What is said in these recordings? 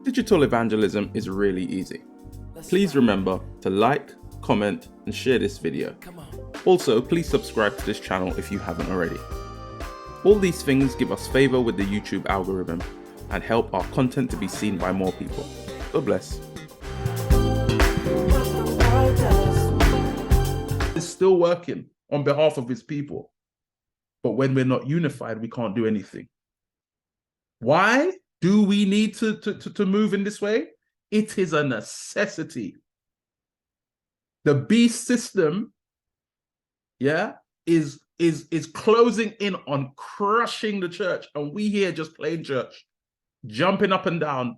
Digital evangelism is really easy. Please remember to like, comment, and share this video. Also, please subscribe to this channel if you haven't already. All these things give us favor with the YouTube algorithm and help our content to be seen by more people. God bless. It's still working on behalf of his people. But when we're not unified, we can't do anything. Why do we need to move in this way? It is a necessity. The beast system, is closing in on crushing the church, and we here just playing church, jumping up and down,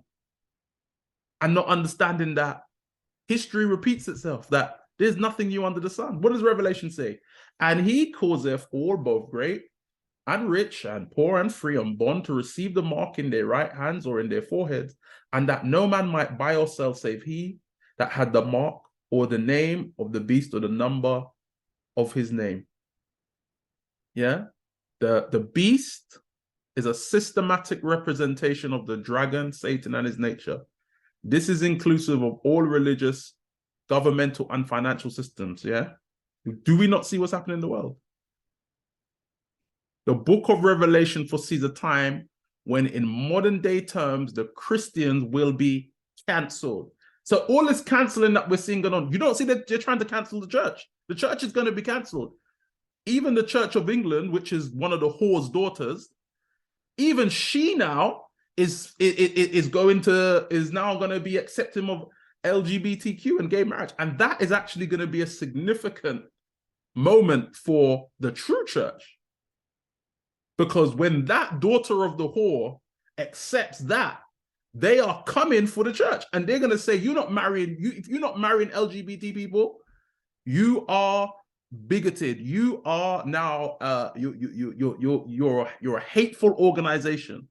and not understanding that history repeats itself, that there's nothing new under the sun. What does Revelation say? And he causeth all, both great and rich and poor and free and bond, to receive the mark in their right hands or in their foreheads, and that no man might buy or sell save he that had the mark or the name of the beast or the number of his name. The beast is a systematic representation of the dragon, Satan, and his nature. This is inclusive of all religious, governmental, and financial systems. Do we not see what's happening in the world? The book of Revelation foresees a time when, in modern day terms, the Christians will be cancelled. So all this cancelling that we're seeing going on, you don't see that they're trying to cancel the church. The church is going to be cancelled. Even the Church of England, which is one of the whore's daughters, even she now is now going to be accepting of LGBTQ and gay marriage. And that is actually going to be a significant moment for the true church. Because when that daughter of the whore accepts that, they are coming for the church, and they're going to say, if you're not marrying LGBT people, you are bigoted. You are now you're a hateful organization.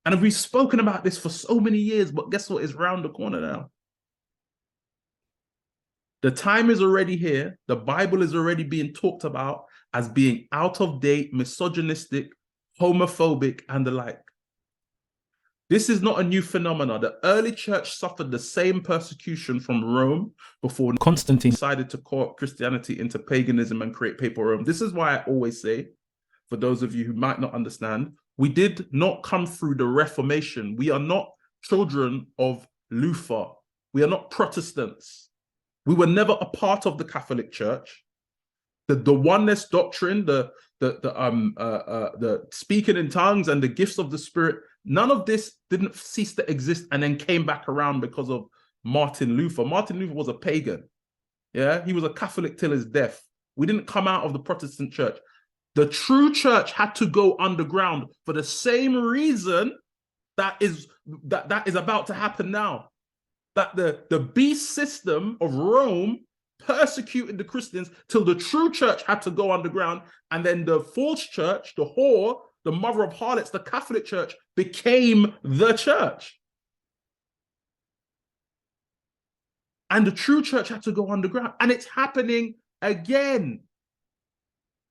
And we've spoken about this for so many years, but guess what? It's round the corner now. The time is already here. The Bible is already being talked about as being out of date, misogynistic, homophobic, and the like. This is not a new phenomenon. The early church suffered the same persecution from Rome before Constantine decided to co-opt Christianity into paganism and create papal Rome. This is why I always say, for those of you who might not understand, we did not come through the Reformation. We are not children of Luther. We are not Protestants. We were never a part of the Catholic Church. The oneness doctrine, the speaking in tongues and the gifts of the Spirit, none of this didn't cease to exist and then came back around because of Martin Luther. Martin Luther was a pagan. He was a Catholic till his death. We didn't come out of the Protestant church. The true church had to go underground for the same reason that is about to happen now. That the beast system of Rome persecuted the Christians till the true church had to go underground, and then the false church, the whore, the mother of harlots, the Catholic Church, became the church. And the true church had to go underground. And it's happening again.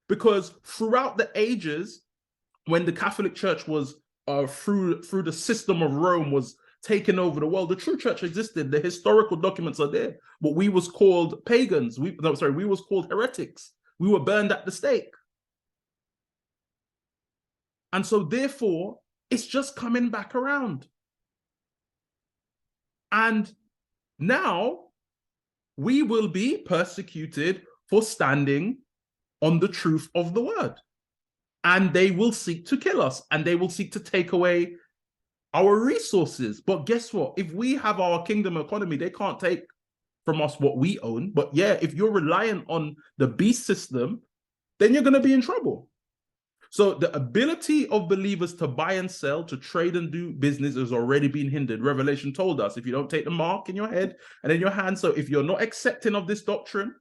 Because throughout the ages, when the Catholic Church was, through the system of Rome, was taking over the world, the true church existed. The historical documents are there. But we was called pagans. We was called heretics. We were burned at the stake. And so therefore, it's just coming back around. And now we will be persecuted for standing on the truth of the word. And they will seek to kill us, and they will seek to take away our resources. But guess what? If we have our kingdom economy, they can't take from us what we own. But if you're reliant on the beast system, then you're going to be in trouble. So the ability of believers to buy and sell, to trade and do business is already being hindered. Revelation told us, if you don't take the mark in your head and in your hand, so if you're not accepting of this doctrine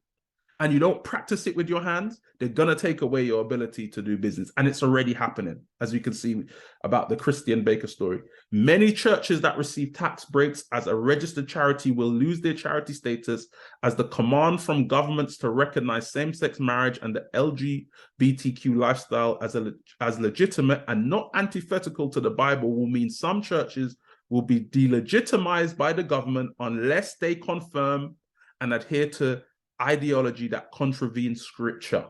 and you don't practice it with your hands, they're going to take away your ability to do business. And it's already happening, as you can see about the Christian Baker story. Many churches that receive tax breaks as a registered charity will lose their charity status, as the command from governments to recognize same-sex marriage and the LGBTQ lifestyle as legitimate and not antithetical to the Bible will mean some churches will be delegitimized by the government unless they confirm and adhere to ideology that contravenes scripture.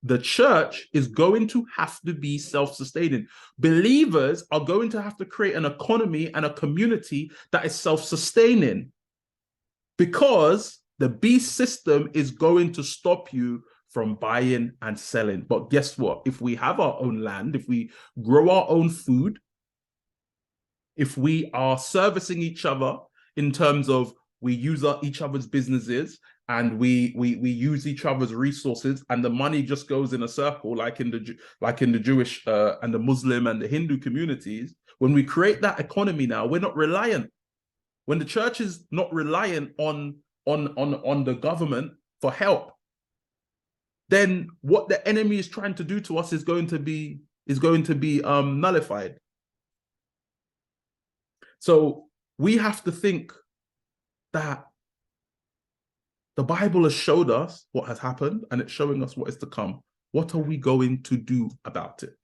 The church is going to have to be self-sustaining. Believers are going to have to create an economy and a community that is self-sustaining, because the beast system is going to stop you from buying and selling. But guess what? If we have our own land, if we grow our own food, if we are servicing each other in terms of we use each other's businesses and we use each other's resources, and the money just goes in a circle, like in the Jewish and the Muslim and the Hindu communities. When we create that economy now, we're not reliant. When the church is not reliant on the government for help, then what the enemy is trying to do to us is going to be nullified. So we have to think that the Bible has showed us what has happened, and it's showing us what is to come. What are we going to do about it?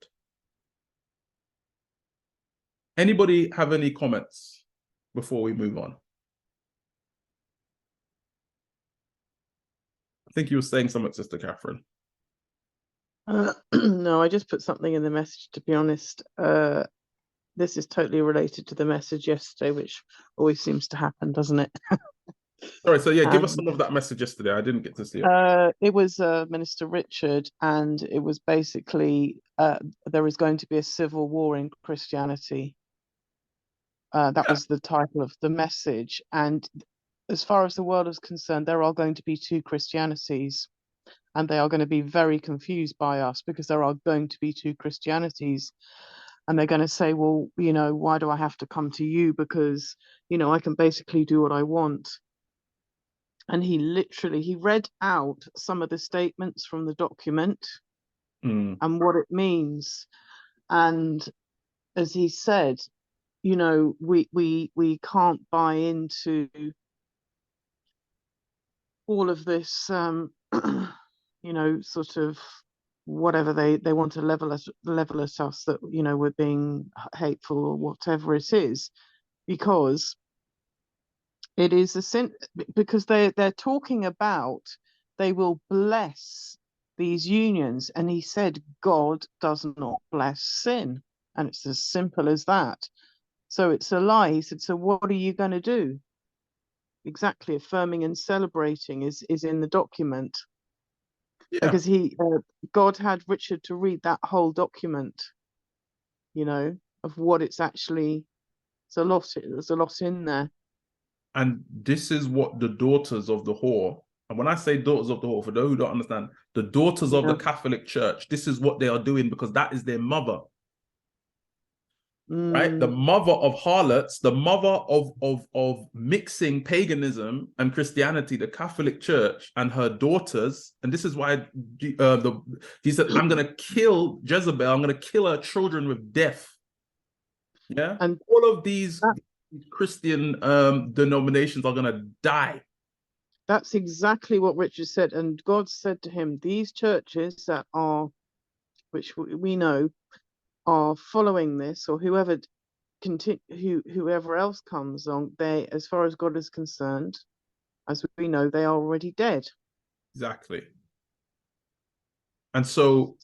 Anybody have any comments before we move on? I think you were saying something, Sister Catherine. No, I just put something in the message, to be honest. This is totally related to the message yesterday, which always seems to happen, doesn't it? Sorry, so yeah, give us some of that message yesterday. I didn't get to see it. It was Minister Richard, and it was basically there is going to be a civil war in Christianity. That was the title of the message. And as far as the world is concerned, there are going to be two Christianities, and they are going to be very confused by us, because there are going to be two Christianities. And they're going to say, well, why do I have to come to you? Because, I can basically do what I want. And he read out some of the statements from the document and what it means. And as he said, we can't buy into all of this, sort of whatever they want to level at us, that we're being hateful or whatever it is, because it is a sin, because they're talking about they will bless these unions, and he said God does not bless sin, and it's as simple as that. So it's a lie. He said, so what are you going to do? Exactly, affirming and celebrating is in the document. Yeah. Because God had Richard to read that whole document, of what it's actually. There's a lot in there. And this is what the daughters of the whore, and when I say daughters of the whore, for those who don't understand, the daughters of the Catholic Church, this is what they are doing, because that is their mother. Right? The mother of harlots, the mother of mixing paganism and Christianity, the Catholic Church, and her daughters. And this is why he said, I'm going to kill Jezebel, I'm going to kill her children with death. Yeah? And all of these Christian denominations are going to die. That's exactly what Richard said. And God said to him, these churches that are, which we know, are following this, or whoever else comes on, they, as far as God is concerned, as we know, they are already dead. Exactly. And so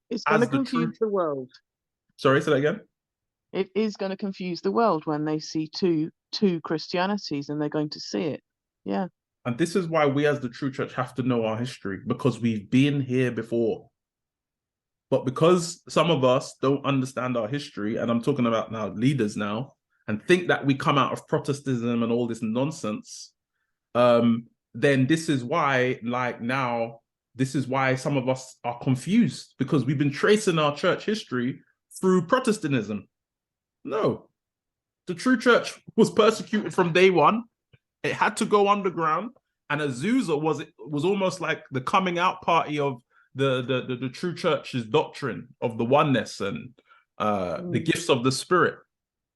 it's going to confuse the world. Sorry, say that again? It is going to confuse the world when they see two Christianities, and they're going to see it. Yeah. And this is why we as the true church have to know our history, because we've been here before. But because some of us don't understand our history, and I'm talking about now leaders now, and think that we come out of Protestantism and all this nonsense, then this is why, this is why some of us are confused, because we've been tracing our church history through Protestantism. No, the true church was persecuted from day one. It had to go underground, and Azusa was almost like the coming out party of the true church's doctrine of the oneness and the gifts of the Spirit.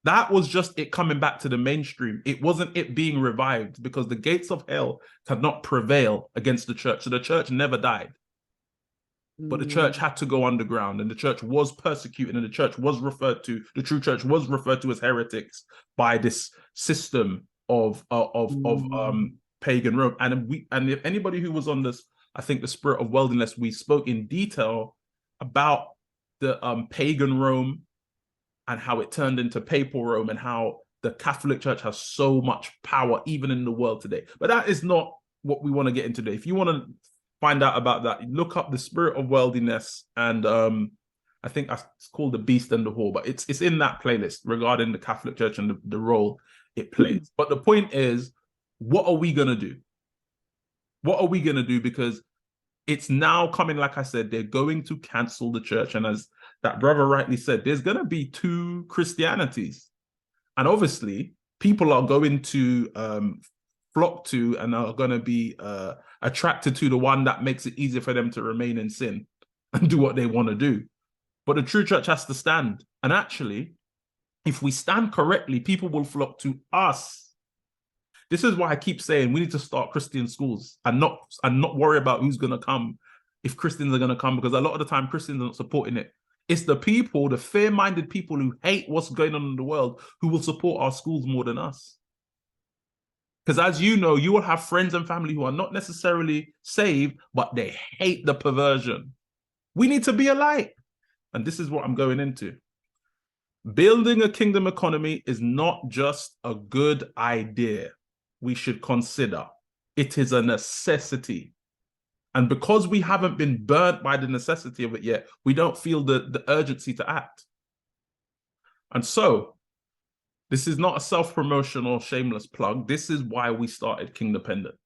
That was just it coming back to the mainstream. It wasn't it being revived, because the gates of hell cannot prevail against the church. So the church never died. but the church had to go underground, and the church was persecuted, and the church was referred to, the true church was referred to as heretics by this system of pagan Rome. And if anybody who was on this, I think the Spirit of Worldliness, we spoke in detail about the pagan Rome and how it turned into papal Rome, and how the Catholic Church has so much power even in the world today. But that is not what we want to get into today. If you want to find out about that, look up the Spirit of Worldliness, and I think it's called The Beast and the Whore, but it's in that playlist regarding the Catholic Church and the role it plays. But the point is, what are we going to do? What are we going to do? Because it's now coming, like I said, they're going to cancel the church. And as that brother rightly said, there's going to be two Christianities. And obviously, people are going to flock to and are going to be attracted to the one that makes it easier for them to remain in sin and do what they want to do. But the true church has to stand. And actually, if we stand correctly, people will flock to us. This is why I keep saying we need to start Christian schools and not worry about who's going to come, if Christians are going to come, because a lot of the time Christians are not supporting it. It's the people, the fair-minded people who hate what's going on in the world, who will support our schools more than us. Because as you know, you will have friends and family who are not necessarily saved, but they hate the perversion. We need to be alike. And this is what I'm going into. Building a kingdom economy is not just a good idea we should consider. It is a necessity. And because we haven't been burnt by the necessity of it yet, we don't feel the urgency to act. And so, this is not a self-promotion or shameless plug. This is why we started Kingdependent.